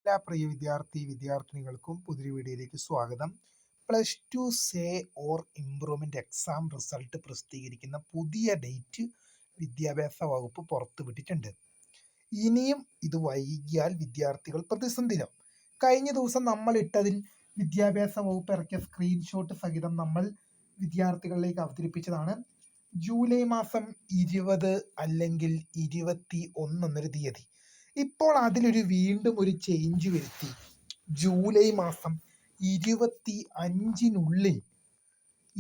എല്ലാ പ്രിയ വിദ്യാർത്ഥിനികൾക്കും പുതിയൊരു വീഡിയോയിലേക്ക് സ്വാഗതം. +2 say or improvement exam result പ്രസിദ്ധീകരിക്കുന്ന പുതിയ ഡേറ്റ് വിദ്യാഭ്യാസ വകുപ്പ് പുറത്തുവിട്ടിട്ടുണ്ട്. ഇനിയും ഇത് വൈകിയാൽ വിദ്യാർത്ഥികൾ പ്രതിസന്ധിയിലാവും. കഴിഞ്ഞ ദിവസം നമ്മൾ ഇട്ടതിൽ വിദ്യാഭ്യാസ വകുപ്പ് ഇറക്കിയ സ്ക്രീൻഷോട്ട് സഹിതം നമ്മൾ വിദ്യാർത്ഥികളിലേക്ക് അവതരിപ്പിച്ചതാണ്. ജൂലൈ മാസം 20 അല്ലെങ്കിൽ 21 എന്നൊരു തീയതി. ഇപ്പോൾ അതിലൊരു വീണ്ടും ഒരു ചേഞ്ച് വരുത്തി. ജൂലൈ മാസം 25-നുള്ളിൽ,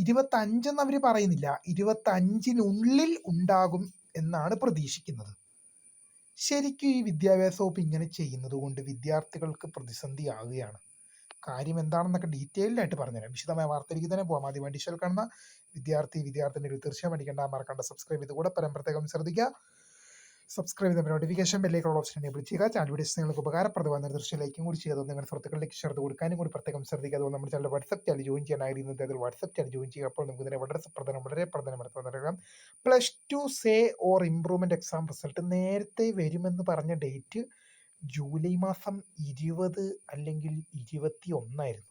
25 അവർ പറയുന്നില്ല, 25-നുള്ളിൽ ഉണ്ടാകും എന്നാണ് പ്രതീക്ഷിക്കുന്നത്. ശരിക്കും ഈ വിദ്യാഭ്യാസ വകുപ്പ് ഇങ്ങനെ ചെയ്യുന്നത് കൊണ്ട് വിദ്യാർത്ഥികൾക്ക് പ്രതിസന്ധിയാകുകയാണ്. കാര്യം എന്താണെന്നൊക്കെ ഡീറ്റെയിൽഡ് ആയിട്ട് പറഞ്ഞുതരാം. വിശദമായ വാർത്തയിലേക്ക് തന്നെ പോകാം. ആദ്യമായി ഡിജിറ്റൽ കാണുന്ന വിദ്യാർത്ഥിനികൾ തീർച്ചയായും മറക്കണ്ട സബ്സ്ക്രൈബ് ചെയ്ത് കൂടെ പ്രത്യേകം ശ്രദ്ധിക്കുക. സബ്സ്ക്രൈബ് ചെയ്ത നോട്ടിഫിക്കേഷൻ ബെല്ലേക്കുള്ള ഓപ്ഷൻ എനേബിൾ ചെയ്യുക. ചാനൽ വീഡിയോസ് നിങ്ങൾക്ക് ഉപകാരപ്രദമായ നിർദ്ദേശം ലൈക്കും കൂടി ചെയ്ത് നിങ്ങളുടെ സുഹൃത്തുക്കളിലേക്ക് ഷെയർ കൊടുക്കാനും കൂടി പ്രത്യേകം ശ്രദ്ധിക്കുക. അതുകൊണ്ട് നമ്മുടെ ചാനൽ വാട്സ്ആപ്പ് ചാനൽ ജോയിൻ ചെയ്യാനായിരുന്നത് അതിൽ വാട്സ്ആപ്പ് ചാനൽ ജോയിൻ ചെയ്യുക. അപ്പോൾ നമുക്ക് ഇതിനെ വളരെ പ്രധാനപ്പെടുത്തുക. +2 say or improvement exam result നേരത്തെ വരുമെന്ന് പറഞ്ഞ ഡേറ്റ് ജൂലൈ മാസം 20 അല്ലെങ്കിൽ 21 ആയിരുന്നു.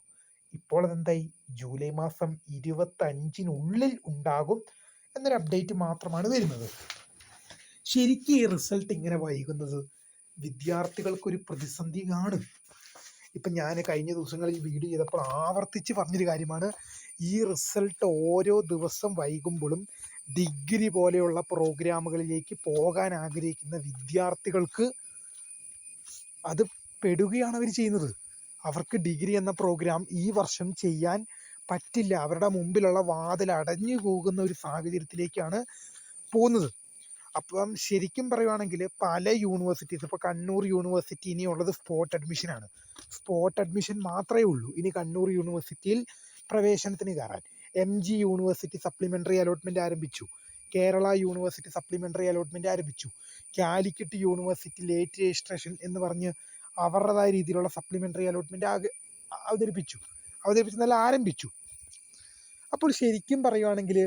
ഇപ്പോൾ അതെന്തായി? ജൂലൈ മാസം 25-നുള്ളിൽ ഉണ്ടാകും എന്നൊരു അപ്ഡേറ്റ് മാത്രമാണ് വരുന്നത്. ശരിക്കും ഈ റിസൾട്ട് ഇങ്ങനെ വൈകുന്നത് വിദ്യാർത്ഥികൾക്കൊരു പ്രതിസന്ധി കാണും. ഇപ്പം ഞാൻ കഴിഞ്ഞ ദിവസങ്ങളിൽ വീഡിയോ ചെയ്തപ്പോൾ ആവർത്തിച്ച് പറഞ്ഞൊരു കാര്യമാണ്, ഈ റിസൾട്ട് ഓരോ ദിവസം വൈകുമ്പോഴും ഡിഗ്രി പോലെയുള്ള പ്രോഗ്രാമുകളിലേക്ക് പോകാൻ ആഗ്രഹിക്കുന്ന വിദ്യാർത്ഥികൾക്ക് അത് പെടുകയാണ് അവർ ചെയ്യുന്നത്. അവർക്ക് ഡിഗ്രി എന്ന പ്രോഗ്രാം ഈ വർഷം ചെയ്യാൻ പറ്റില്ല. അവരുടെ മുമ്പിലുള്ള വാതിൽ അടഞ്ഞു പോകുന്ന ഒരു സാഹചര്യത്തിലേക്കാണ് പോകുന്നത്. അപ്പം ശരിക്കും പറയുവാണെങ്കിൽ പല യൂണിവേഴ്സിറ്റീസ്, ഇപ്പോൾ കണ്ണൂർ യൂണിവേഴ്സിറ്റി ഇനിയുള്ളത് സ്പോട്ട് അഡ്മിഷനാണ്. സ്പോട്ട് അഡ്മിഷൻ മാത്രമേ ഉള്ളൂ ഇനി കണ്ണൂർ യൂണിവേഴ്സിറ്റിയിൽ പ്രവേശനത്തിന് കയറാൻ. MG യൂണിവേഴ്സിറ്റി സപ്ലിമെൻ്ററി അലോട്ട്മെൻറ്റ് ആരംഭിച്ചു. കേരള യൂണിവേഴ്സിറ്റി സപ്ലിമെൻ്ററി അലോട്ട്മെൻറ്റ് ആരംഭിച്ചു. കാലിക്കറ്റ് യൂണിവേഴ്സിറ്റി ലേറ്റ് രജിസ്ട്രേഷൻ എന്ന് പറഞ്ഞ് അവരുടേതായ രീതിയിലുള്ള സപ്ലിമെൻ്ററി അലോട്ട്മെൻറ്റ് അവതരിപ്പിച്ചെന്നല്ല ആരംഭിച്ചു. അപ്പോൾ ശരിക്കും പറയുവാണെങ്കിൽ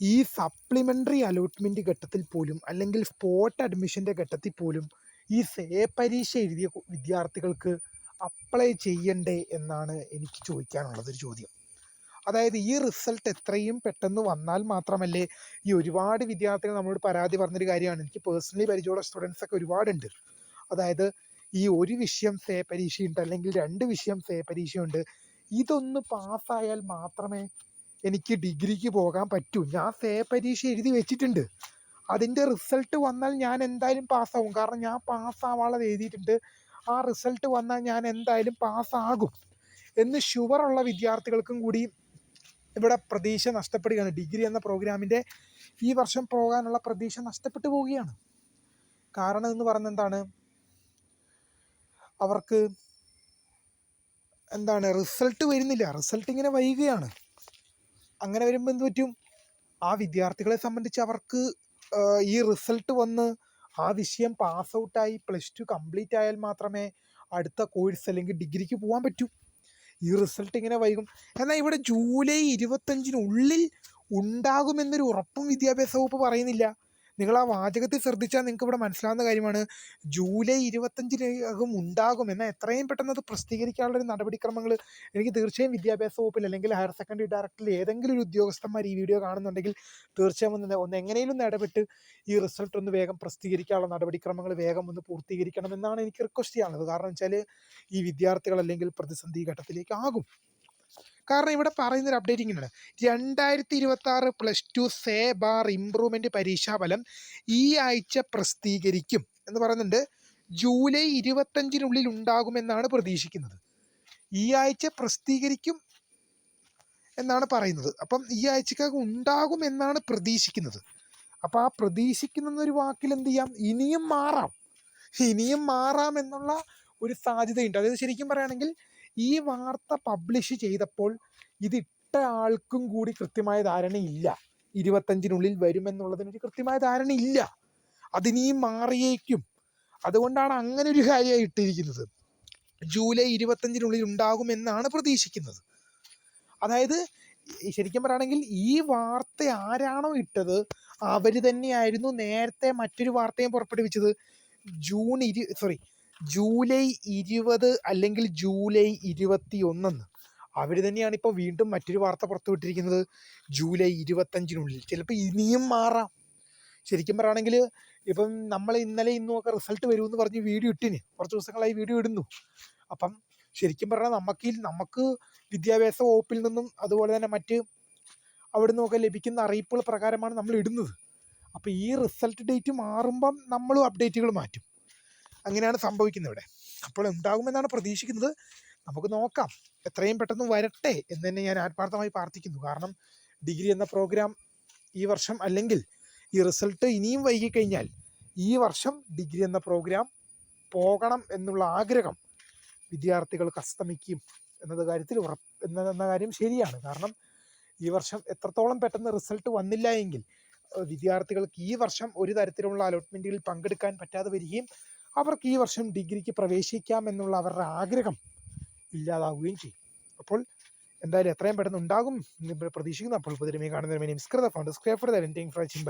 ഈ സപ്ലിമെൻ്ററി അലോട്ട്മെൻറ്റ് ഘട്ടത്തിൽ പോലും, അല്ലെങ്കിൽ സ്പോട്ട് അഡ്മിഷൻ്റെ ഘട്ടത്തിൽ പോലും ഈ സേ പരീക്ഷ എഴുതിയ വിദ്യാർത്ഥികൾക്ക് അപ്ലൈ ചെയ്യണ്ടേ എന്നാണ് എനിക്ക് ചോദിക്കാനുള്ളതൊരു ചോദ്യം. അതായത് ഈ റിസൾട്ട് എത്രയും പെട്ടെന്ന് വന്നാൽ മാത്രമല്ലേ ഈ ഒരുപാട് വിദ്യാർത്ഥികൾ നമ്മളോട് പരാതി പറഞ്ഞൊരു കാര്യമാണ്. എനിക്ക് പേഴ്സണലി പരിചയമുള്ള സ്റ്റുഡൻസൊക്കെ ഒരുപാടുണ്ട്. അതായത് ഈ ഒരു വിഷയം സേ പരീക്ഷയുണ്ട്, അല്ലെങ്കിൽ 2 വിഷയം സേ പരീക്ഷയുണ്ട്. ഇതൊന്ന് പാസ്സായാൽ മാത്രമേ എനിക്ക് ഡിഗ്രിക്ക് പോകാൻ പറ്റൂ. ഞാൻ സേ പരീക്ഷ എഴുതി വെച്ചിട്ടുണ്ട്. അതിൻ്റെ റിസൾട്ട് വന്നാൽ ഞാൻ എന്തായാലും പാസ്സാവും. കാരണം ഞാൻ പാസ്സാവാനുള്ളത് എഴുതിയിട്ടുണ്ട്. ആ റിസൾട്ട് വന്നാൽ ഞാൻ എന്തായാലും പാസ്സാകും എന്ന് ഷുവറുള്ള വിദ്യാർത്ഥികൾക്കും കൂടി ഇവിടെ പ്രതീക്ഷ നഷ്ടപ്പെടുകയാണ്. ഡിഗ്രി എന്ന പ്രോഗ്രാമിൻ്റെ ഈ വർഷം പോകാനുള്ള പ്രതീക്ഷ നഷ്ടപ്പെട്ടു പോവുകയാണ്. കാരണം എന്ന് പറയുന്നത് എന്താണ്? അവർക്ക് റിസൾട്ട് വരുന്നില്ല. റിസൾട്ട് ഇങ്ങനെ വൈകുകയാണ്. അങ്ങനെ വരുമ്പോൾ എന്ത് പറ്റും? ആ വിദ്യാർത്ഥികളെ സംബന്ധിച്ച് അവർക്ക് ഈ റിസൾട്ട് വന്ന് ആ വിഷയം പാസ് ഔട്ടായി +2 കംപ്ലീറ്റ് ആയാൽ മാത്രമേ അടുത്ത കോഴ്സ് അല്ലെങ്കിൽ ഡിഗ്രിക്ക് പോകാൻ പറ്റൂ. ഈ റിസൾട്ട് ഇങ്ങനെ വൈകും. എന്നാൽ ഇവിടെ ജൂലൈ 25-നുള്ളിൽ ഉണ്ടാകുമെന്നൊരു ഉറപ്പും വിദ്യാഭ്യാസ വകുപ്പ് പറയുന്നില്ല. നിങ്ങൾ ആ വാചകത്തിൽ ശ്രദ്ധിച്ചാൽ നിങ്ങൾക്ക് ഇവിടെ മനസ്സിലാവുന്ന കാര്യമാണ്. ജൂലൈ 25-നകം ഉണ്ടാകും എന്നാൽ എത്രയും പെട്ടെന്ന് അത് പ്രസിദ്ധീകരിക്കാനുള്ളൊരു നടപടിക്രമങ്ങൾ എനിക്ക് തീർച്ചയായും വിദ്യാഭ്യാസ വകുപ്പിൽ അല്ലെങ്കിൽ ഹയർ സെക്കൻഡറി ഡയറക്ടറിൽ ഏതെങ്കിലും ഒരു ഉദ്യോഗസ്ഥന്മാർ ഈ വീഡിയോ കാണുന്നുണ്ടെങ്കിൽ തീർച്ചയായും ഒന്ന് എങ്ങനെയും ഇടപെട്ട് ഈ റിസൾട്ട് ഒന്ന് വേഗം പ്രസിദ്ധീകരിക്കാനുള്ള നടപടിക്രമങ്ങൾ വേഗം ഒന്ന് പൂർത്തീകരിക്കണമെന്നാണ് എനിക്ക് റിക്വസ്റ്റ് ചെയ്യാനുള്ളത്. കാരണം വെച്ചാൽ ഈ വിദ്യാർത്ഥികൾ അല്ലെങ്കിൽ പ്രതിസന്ധി ഘട്ടത്തിലേക്ക് ആകും. കാരണം ഇവിടെ പറയുന്നൊരു അപ്ഡേറ്റ് ഇങ്ങനെയാണ്: 2026 +2 സേ ബാർ ഇംപ്രൂവ്മെൻറ്റ് പരീക്ഷാഫലം ഈ ആഴ്ച പ്രസിദ്ധീകരിക്കും എന്ന് പറയുന്നുണ്ട്. ജൂലൈ 25-നുള്ളിൽ ഉണ്ടാകുമെന്നാണ് പ്രതീക്ഷിക്കുന്നത്. ഈ ആഴ്ച പ്രസിദ്ധീകരിക്കും എന്നാണ് പറയുന്നത്. അപ്പം ഈ ആഴ്ചക്കകം ഉണ്ടാകും എന്നാണ് പ്രതീക്ഷിക്കുന്നത്. അപ്പോൾ ആ പ്രതീക്ഷിക്കുന്നൊരു വാക്കിൽ എന്ത് ചെയ്യാം? ഇനിയും മാറാം എന്നുള്ള ഒരു സാധ്യതയുണ്ട്. അതായത് ശരിക്കും പറയുകയാണെങ്കിൽ ഈ വാർത്ത പബ്ലിഷ് ചെയ്തപ്പോൾ ഇതിട്ട ആൾക്കും കൂടി കൃത്യമായ ധാരണയില്ല. 25-നുള്ളിൽ വരുമെന്നുള്ളതിനൊരു കൃത്യമായ ധാരണയില്ല. അതിനിയും മാറിയേക്കും. അതുകൊണ്ടാണ് അങ്ങനെ ഒരു കാര്യമായി ഇട്ടിരിക്കുന്നത്. ജൂലൈ 25-നുള്ളിൽ ഉണ്ടാകുമെന്നാണ് പ്രതീക്ഷിക്കുന്നത്. അതായത് ശരിക്കും പറയുകയാണെങ്കിൽ ഈ വാർത്ത ആരാണോ ഇട്ടത് അവർ തന്നെയായിരുന്നു നേരത്തെ മറ്റൊരു വാർത്തയും പുറപ്പെടുവിച്ചത്. ജൂലൈ 20 അല്ലെങ്കിൽ ജൂലൈ 21. അവർ തന്നെയാണ് ഇപ്പോൾ വീണ്ടും മറ്റൊരു വാർത്ത പുറത്തുവിട്ടിരിക്കുന്നത്, ജൂലൈ 25 ചിലപ്പോൾ ഇനിയും മാറാം. ശരിക്കും പറയുകയാണെങ്കിൽ ഇപ്പം നമ്മൾ ഇന്നലെ ഇന്നുമൊക്കെ റിസൾട്ട് വരുമെന്ന് പറഞ്ഞ് വീഡിയോ ഇട്ടിന്, കുറച്ച് ദിവസങ്ങളായി വീഡിയോ ഇടുന്നു. അപ്പം ശരിക്കും പറഞ്ഞാൽ നമുക്ക് വിദ്യാഭ്യാസ വകുപ്പിൽ നിന്നും അതുപോലെ തന്നെ മറ്റ് അവിടെ നിന്നൊക്കെ ലഭിക്കുന്ന അറിയിപ്പുകൾ പ്രകാരമാണ് നമ്മൾ ഇടുന്നത്. അപ്പോൾ ഈ റിസൾട്ട് ഡേറ്റ് മാറുമ്പം നമ്മളും അപ്ഡേറ്റുകൾ മാറ്റും. അങ്ങനെയാണ് സംഭവിക്കുന്നത് ഇവിടെ. അപ്പോൾ എന്താകുമെന്നാണ് പ്രതീക്ഷിക്കുന്നത്. നമുക്ക് നോക്കാം, എത്രയും പെട്ടെന്ന് വരട്ടെ എന്ന് തന്നെ ഞാൻ ആത്മാർത്ഥമായി പ്രാർത്ഥിക്കുന്നു. കാരണം ഡിഗ്രി എന്ന പ്രോഗ്രാം ഈ വർഷം, അല്ലെങ്കിൽ ഈ റിസൾട്ട് ഇനിയും വൈകിക്കഴിഞ്ഞാൽ ഈ വർഷം ഡിഗ്രി എന്ന പ്രോഗ്രാം പോകണം എന്നുള്ള ആഗ്രഹം വിദ്യാർത്ഥികൾക്ക് അസ്തമിക്കും എന്ന കാര്യം ശരിയാണ്. കാരണം ഈ വർഷം എത്രത്തോളം പെട്ടെന്ന് റിസൾട്ട് വന്നില്ല എങ്കിൽ വിദ്യാർത്ഥികൾക്ക് ഈ വർഷം ഒരു തരത്തിലുള്ള അലോട്ട്മെൻറ്റുകളിൽ പങ്കെടുക്കാൻ പറ്റാതെ വരികയും അവർക്ക് ഈ വർഷം ഡിഗ്രിക്ക് പ്രവേശിക്കാം എന്നുള്ള അവരുടെ ആഗ്രഹം ഇല്ലാതാവുകയും ചെയ്യും. അപ്പോൾ എന്തായാലും എത്രയും പെട്ടെന്ന് ഉണ്ടാകും എന്ന് പ്രതീക്ഷിക്കുന്നു. അപ്പോൾ പുതിയ കാണുന്നതിന് നമസ്കൃത ഫൗണ്ടേഴ്സ്